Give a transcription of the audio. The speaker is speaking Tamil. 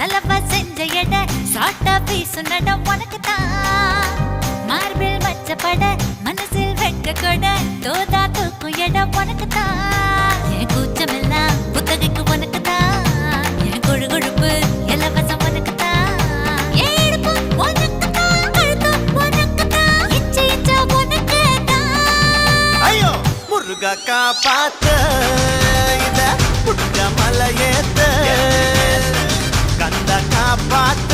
சலவா செஞ்ச எட சாட்டா பீசு நட உனக்குதான் மார்பில் மச்சப்பட மனசில் வெக்க கொட தோதா தூக்கும் எட உனக்குதான் என் கூச்சமெல்லாம் புத்தகைக்கு உனக்குதான் என் கொழு கொழுப்பு இலவசம் உனக்குதான் என் இடுப்பு உனக்குதான் கழுத்து உனக்குதான் இச்சை இச்சா உனக்குதான் ஐயோ முருகா காப்பாத்த இத புடுங்க மலையேத்த கந்த காப்பாத்த